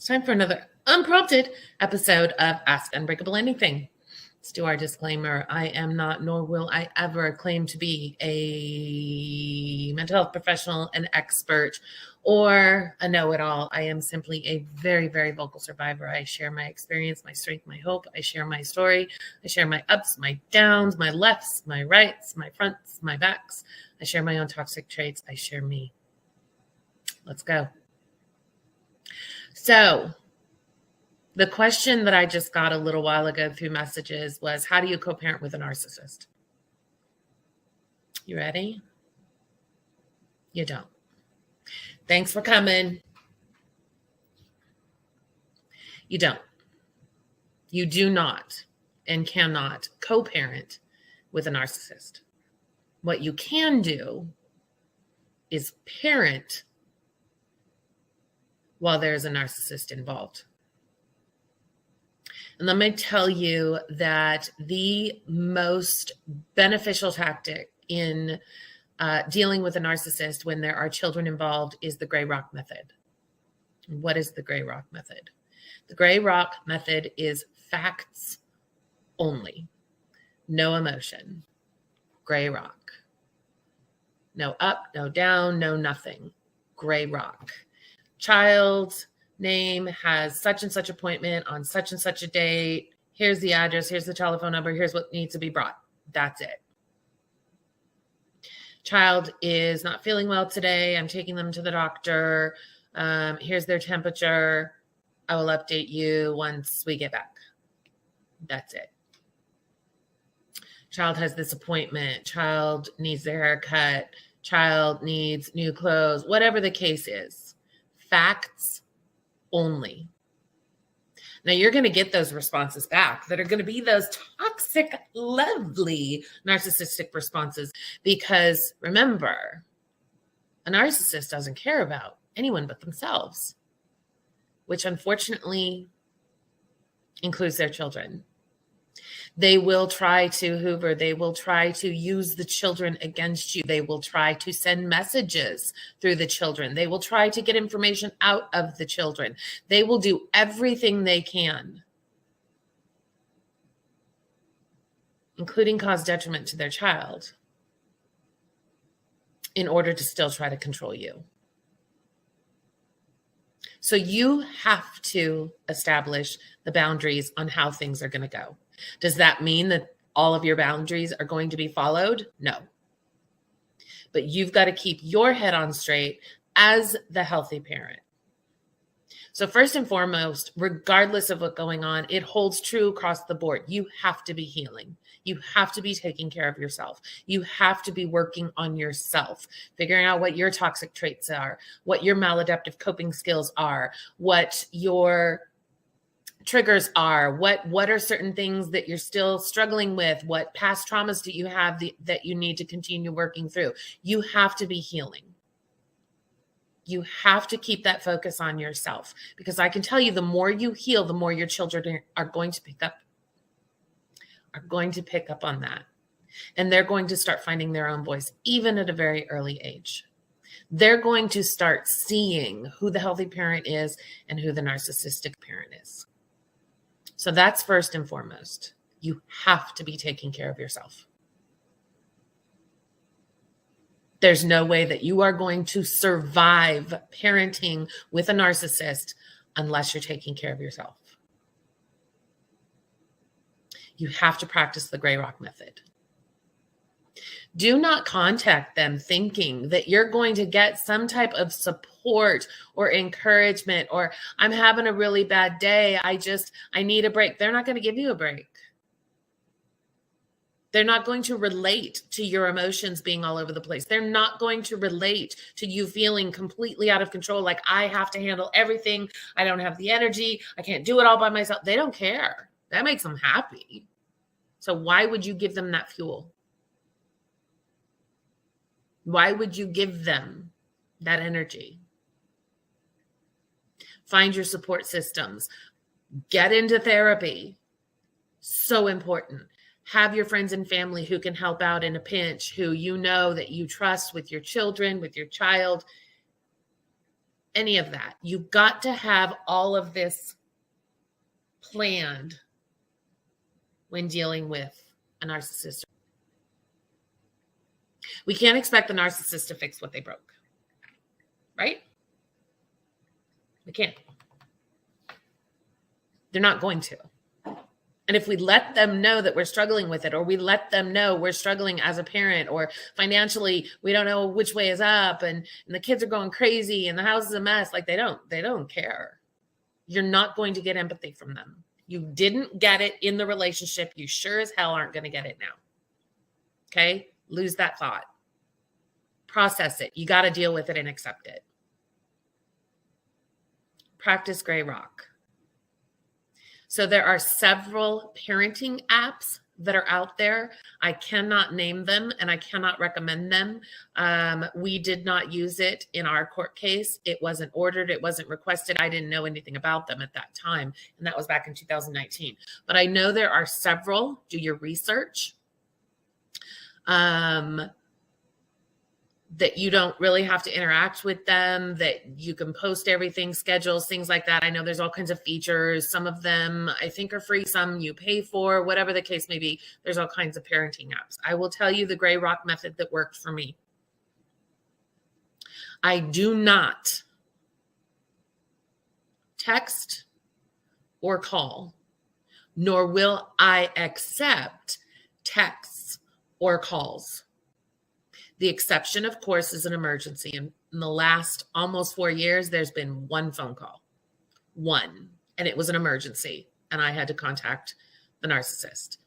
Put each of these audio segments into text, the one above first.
time for another unprompted episode of Ask Unbreakable Anything. Let's do our disclaimer. I am not, nor will I ever claim to be a mental health professional, an expert, or a know-it-all. I am simply a very, very vocal survivor. I share my experience, my strength, my hope. I share my story. I share my ups, my downs, my lefts, my rights, my fronts, my backs. I share my own toxic traits. I share me. Let's go. So the question that I just got a little while ago through messages was, how do you co-parent with a narcissist? You ready? You don't. Thanks for coming. You don't. You do not and cannot co-parent with a narcissist. What you can do is parent while there's a narcissist involved. And let me tell you that the most beneficial tactic in dealing with a narcissist when there are children involved is the gray rock method. What is the gray rock method? The gray rock method is facts only, no emotion. Gray rock. No up, no down, no nothing. Gray rock. Child's name has such and such appointment on such and such a date. Here's the address. Here's the telephone number. Here's what needs to be brought. That's it. Child is not feeling well today. I'm taking them to the doctor. Here's their temperature. I will update you once we get back. That's it. Child has this appointment. Child needs their haircut. Child needs new clothes. Whatever the case is. Facts only. Now you're going to get those responses back that are going to be those toxic, lovely, narcissistic responses. Because remember, a narcissist doesn't care about anyone but themselves, which unfortunately includes their children. They will try to hoover. They will try to use the children against you. They will try to send messages through the children. They will try to get information out of the children. They will do everything they can, including cause detriment to their child, in order to still try to control you. So you have to establish the boundaries on how things are going to go. Does that mean that all of your boundaries are going to be followed? No. But you've got to keep your head on straight as the healthy parent. So first and foremost, regardless of what's going on, it holds true across the board. You have to be healing. You have to be taking care of yourself. You have to be working on yourself, figuring out what your toxic traits are, what your maladaptive coping skills are, what your triggers are, what are certain things that you're still struggling with, what past traumas do you have that you need to continue working through. You have to be healing. You have to keep that focus on yourself, because I can tell you, the more you heal, the more your children are going to pick up on that. And they're going to start finding their own voice, even at a very early age. They're going to start seeing who the healthy parent is and who the narcissistic parent is. So that's first and foremost. You have to be taking care of yourself. There's no way that you are going to survive parenting with a narcissist unless you're taking care of yourself. You have to practice the gray rock method. Do not contact them thinking that you're going to get some type of support or encouragement, or I'm having a really bad day. I need a break. They're not going to give you a break. They're not going to relate to your emotions being all over the place. They're not going to relate to you feeling completely out of control, like I have to handle everything. I don't have the energy. I can't do it all by myself. They don't care. That makes them happy. So why would you give them that fuel? Why would you give them that energy? Find your support systems. Get into therapy. So important. Have your friends and family who can help out in a pinch, who you know that you trust with your children, with your child. any of that. You've got to have all of this planned when dealing with a narcissist. We can't expect the narcissist to fix what they broke, right? We can't. They're not going to. And if we let them know that we're struggling with it, or we let them know we're struggling as a parent, or financially, we don't know which way is up, and the kids are going crazy and the house is a mess, like they don't care. You're not going to get empathy from them. You didn't get it in the relationship. You sure as hell aren't going to get it now. Okay? Lose that thought. Process it. You got to deal with it and accept it. Practice gray rock. So there are several parenting apps that are out there. I cannot name them and I cannot recommend them. We did not use it in our court case. It wasn't ordered. It wasn't requested. I didn't know anything about them at that time. And that was back in 2019. But I know there are several. Do your research. That you don't really have to interact with them, that you can post everything, schedules, things like that. I know there's all kinds of features. Some of them I think are free, some you pay for, whatever the case may be. There's all kinds of parenting apps. I will tell you the gray rock method that worked for me. I do not text or call, nor will I accept texts or calls. The exception, of course, is an emergency. In the last almost 4 years, there's been one phone call. One. And it was an emergency. And I had to contact the narcissist.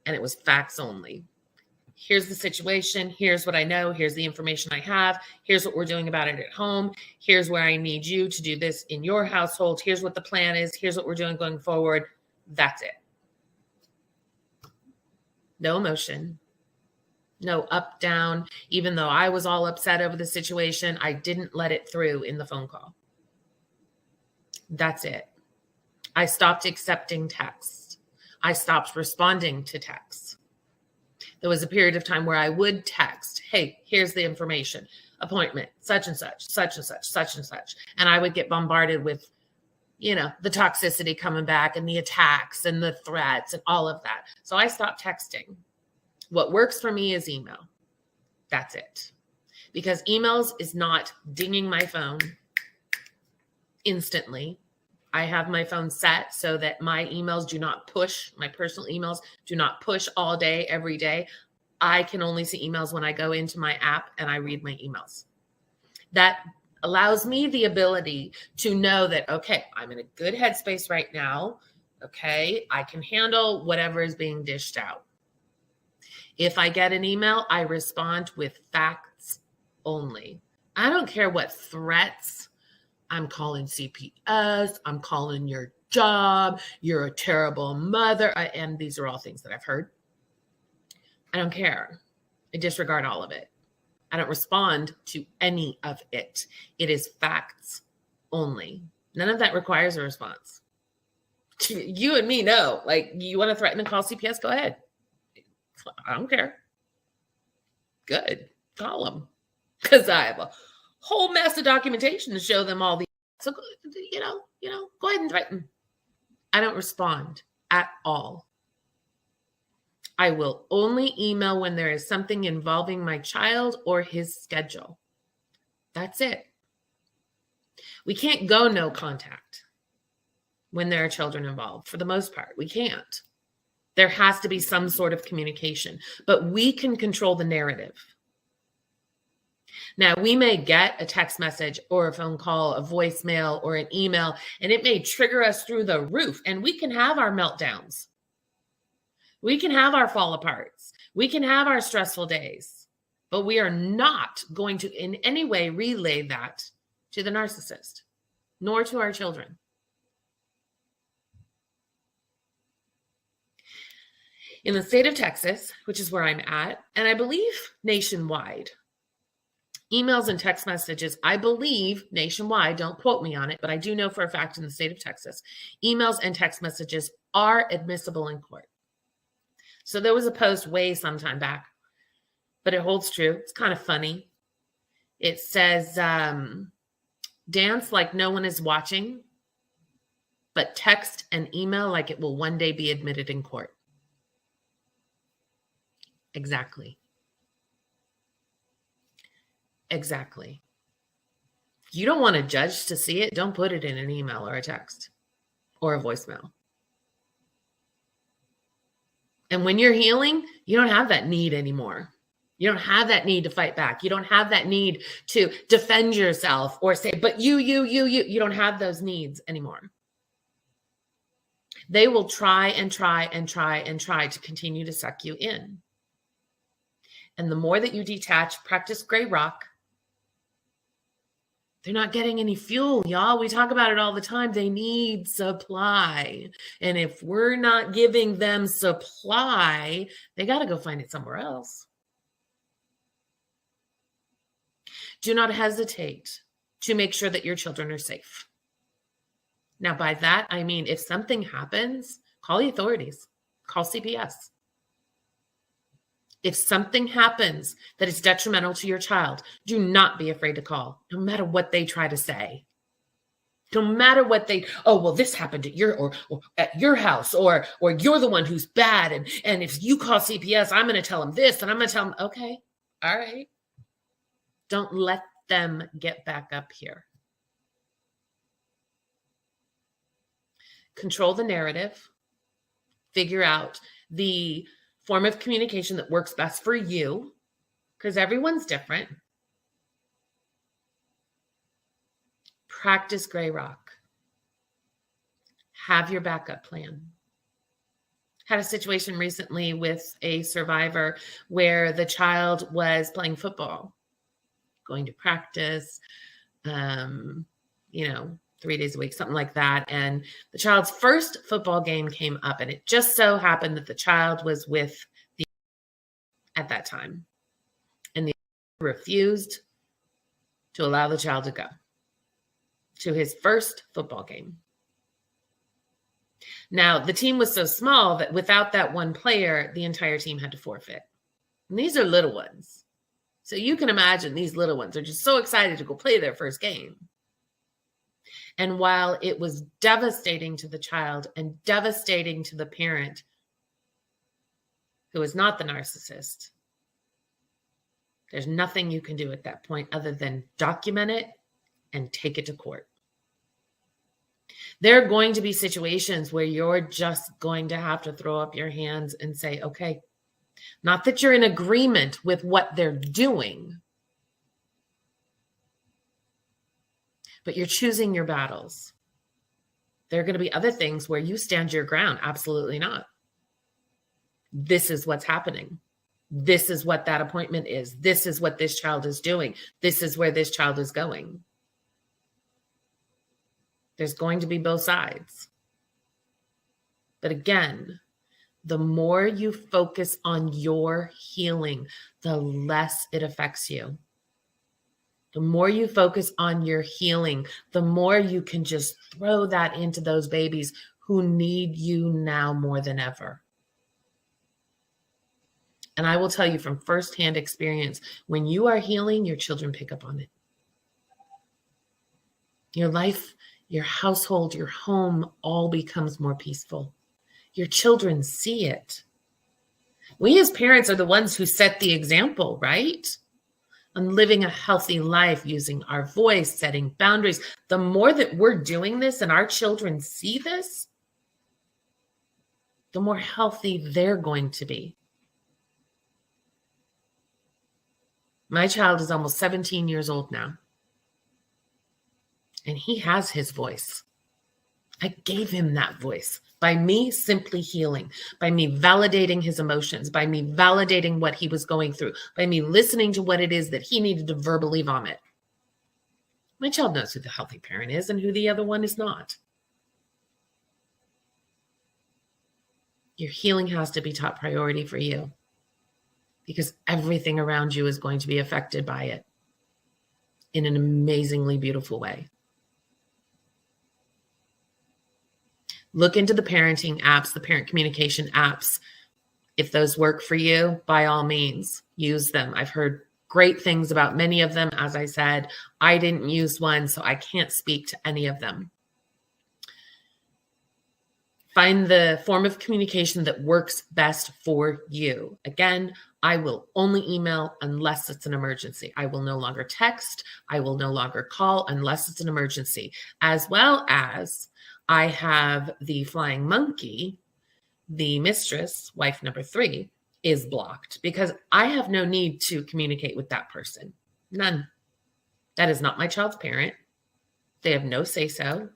And it was facts only. Here's the situation. Here's what I know. Here's the information I have. Here's what we're doing about it at home. Here's where I need you to do this in your household. Here's what the plan is. Here's what we're doing going forward. That's it. No emotion. No up, down. Even though I was all upset over the situation, I didn't let it through in the phone call. That's it. I stopped accepting texts. I stopped responding to texts. There was a period of time where I would text, hey, here's the information, appointment, such and such, such and such, such and such. And I would get bombarded with, the toxicity coming back and the attacks and the threats and all of that. So I stopped texting. What works for me is email. That's it. Because emails is not dinging my phone instantly. I have my phone set so that my emails do not push, my personal emails do not push all day, every day. I can only see emails when I go into my app and I read my emails. That allows me the ability to know that, okay, I'm in a good headspace right now. Okay, I can handle whatever is being dished out. If I get an email, I respond with facts only. I don't care what threats. I'm calling CPS. I'm calling your job. You're a terrible mother. And these are all things that I've heard. I don't care. I disregard all of it. I don't respond to any of it. It is facts only. None of that requires a response. You and me know. Like, you want to threaten and call CPS? Go ahead. I don't care. Good. Call them. Because I have a whole mess of documentation to show them all the. So, go ahead and threaten. I don't respond at all. I will only email when there is something involving my child or his schedule. That's it. We can't go no contact when there are children involved. For the most part, we can't. There has to be some sort of communication, but we can control the narrative. Now, we may get a text message or a phone call, a voicemail or an email, and it may trigger us through the roof, and we can have our meltdowns. We can have our fall aparts. We can have our stressful days, but we are not going to in any way relay that to the narcissist, nor to our children. In the state of Texas, which is where I'm at, and I believe nationwide, emails and text messages, I believe nationwide, don't quote me on it, but I do know for a fact in the state of Texas, emails and text messages are admissible in court. So there was a post way sometime back, but it holds true. It's kind of funny. It says, Dance like no one is watching, but text and email like it will one day be admitted in court. Exactly. Exactly. You don't want a judge to see it. Don't put it in an email or a text or a voicemail. And when you're healing, you don't have that need anymore. You don't have that need to fight back. You don't have that need to defend yourself or say, but you don't have those needs anymore. They will try and try and try and try to continue to suck you in. And the more that you detach, practice gray rock, they're not getting any fuel, y'all. We talk about it all the time. They need supply. And if we're not giving them supply, they got to go find it somewhere else. Do not hesitate to make sure that your children are safe. Now, by that, I mean, if something happens, call the authorities, call CPS. If something happens that is detrimental to your child, do not be afraid to call, no matter what they try to say. No matter what this happened at your or at your house, or you're the one who's bad. And if you call CPS, I'm going to tell them this, and I'm going to tell them, okay, all right. Don't let them get back up here. Control the narrative. Figure out the form of communication that works best for you, because everyone's different. Practice gray rock. Have your backup plan. Had a situation recently with a survivor where the child was playing football, going to practice, 3 days a week, something like that. And the child's first football game came up, and it just so happened that the child was with at that time. And the refused to allow the child to go to his first football game. Now, the team was so small that without that one player, the entire team had to forfeit. And these are little ones. So you can imagine these little ones are just so excited to go play their first game. And while it was devastating to the child and devastating to the parent who is not the narcissist, there's nothing you can do at that point other than document it and take it to court. There are going to be situations where you're just going to have to throw up your hands and say, okay, not that you're in agreement with what they're doing, but you're choosing your battles. There are going to be other things where you stand your ground. Absolutely not. This is what's happening. This is what that appointment is. This is what this child is doing. This is where this child is going. There's going to be both sides. But again, the more you focus on your healing, the less it affects you. The more you focus on your healing, the more you can just throw that into those babies who need you now more than ever. And I will tell you from firsthand experience, when you are healing, your children pick up on it. Your life, your household, your home all becomes more peaceful. Your children see it. We as parents are the ones who set the example, right? On living a healthy life, using our voice, setting boundaries. The more that we're doing this and our children see this, the more healthy they're going to be. My child is almost 17 years old now, and he has his voice. I gave him that voice by me simply healing, by me validating his emotions, by me validating what he was going through, by me listening to what it is that he needed to verbally vomit. My child knows who the healthy parent is and who the other one is not. Your healing has to be top priority for you, because everything around you is going to be affected by it in an amazingly beautiful way. Look into the parenting apps, the parent communication apps. If those work for you, by all means, use them. I've heard great things about many of them. As I said, I didn't use one, so I can't speak to any of them. Find the form of communication that works best for you. Again, I will only email unless it's an emergency. I will no longer text. I will no longer call unless it's an emergency. As well as I have the flying monkey, the mistress, wife number 3, is blocked because I have no need to communicate with that person. None. That is not my child's parent. They have no say-so.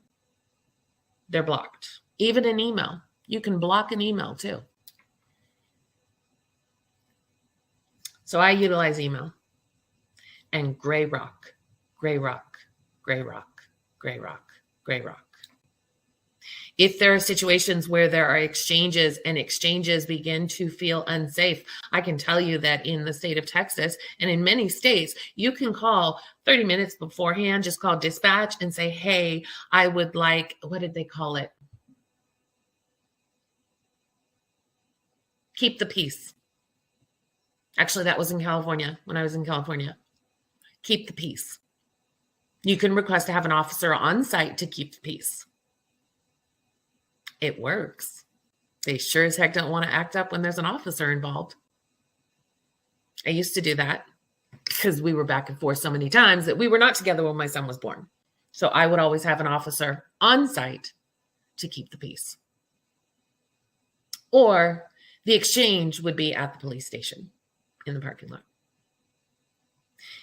They're blocked. Even an email. You can block an email too. So I utilize email and gray rock, gray rock, gray rock, gray rock, gray rock. If there are situations where there are exchanges and exchanges begin to feel unsafe, I can tell you that in the state of Texas and in many states, you can call 30 minutes beforehand, just call dispatch and say, hey, I would like, what did they call it? Keep the peace. Actually, that was in California, when I was in California. Keep the peace. You can request to have an officer on site to keep the peace. It works. They sure as heck don't want to act up when there's an officer involved. I used to do that because we were back and forth so many times that we were not together when my son was born. So I would always have an officer on site to keep the peace. Or the exchange would be at the police station in the parking lot.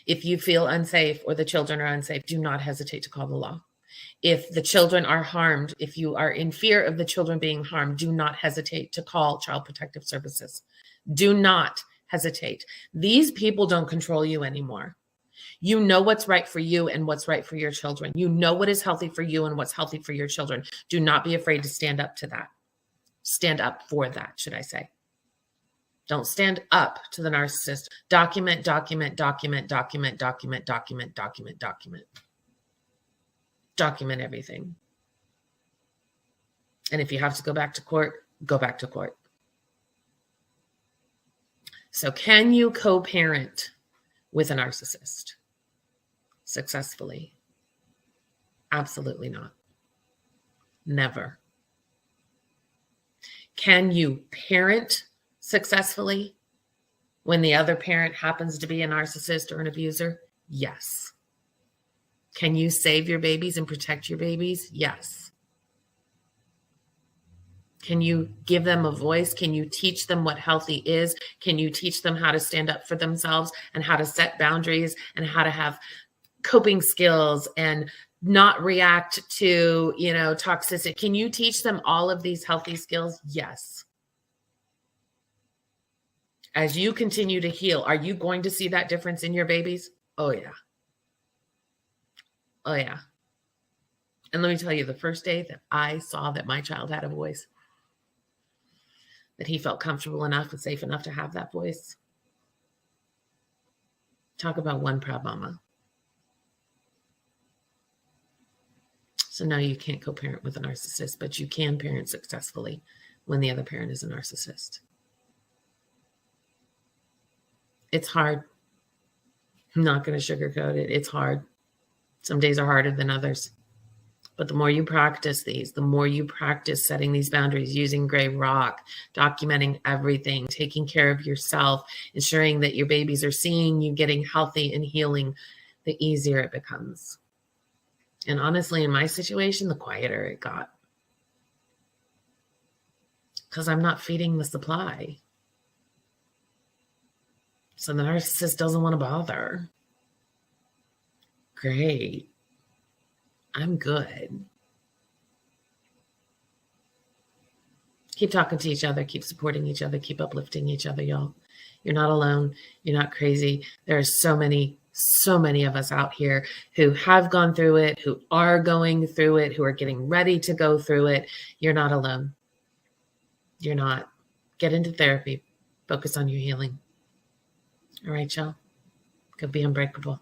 If you feel unsafe or the children are unsafe, do not hesitate to call the law. If the children are harmed, if you are in fear of the children being harmed, do not hesitate to call Child Protective Services. Do not hesitate. These people don't control you anymore. You know what's right for you and what's right for your children. You know what is healthy for you and what's healthy for your children. Do not be afraid to stand up to that. Stand up for that, should I say. Don't stand up to the narcissist. Document, document, document, document, document, document, document, document. Document everything. And if you have to go back to court, go back to court. So can you co-parent with a narcissist successfully? Absolutely not. Never. Can you parent successfully when the other parent happens to be a narcissist or an abuser? Yes. Can you save your babies and protect your babies? Yes. Can you give them a voice? Can you teach them what healthy is? Can you teach them how to stand up for themselves and how to set boundaries and how to have coping skills and not react to, toxicity? Can you teach them all of these healthy skills? Yes. As you continue to heal, are you going to see that difference in your babies? Oh, yeah. Oh, yeah. And let me tell you, the first day that I saw that my child had a voice, that he felt comfortable enough and safe enough to have that voice. Talk about one proud mama. So no, you can't co-parent with a narcissist, but you can parent successfully when the other parent is a narcissist. It's hard. I'm not going to sugarcoat it. It's hard. Some days are harder than others. But the more you practice these, the more you practice setting these boundaries, using gray rock, documenting everything, taking care of yourself, ensuring that your babies are seeing you getting healthy and healing, the easier it becomes. And honestly, in my situation, the quieter it got. Because I'm not feeding the supply. So the narcissist doesn't want to bother. Great. I'm good. Keep talking to each other. Keep supporting each other. Keep uplifting each other, y'all. You're not alone. You're not crazy. There are so many of us out here who have gone through it, who are going through it, who are getting ready to go through it. You're not alone. You're not. Get into therapy. Focus on your healing. All right, y'all. Go be unbreakable.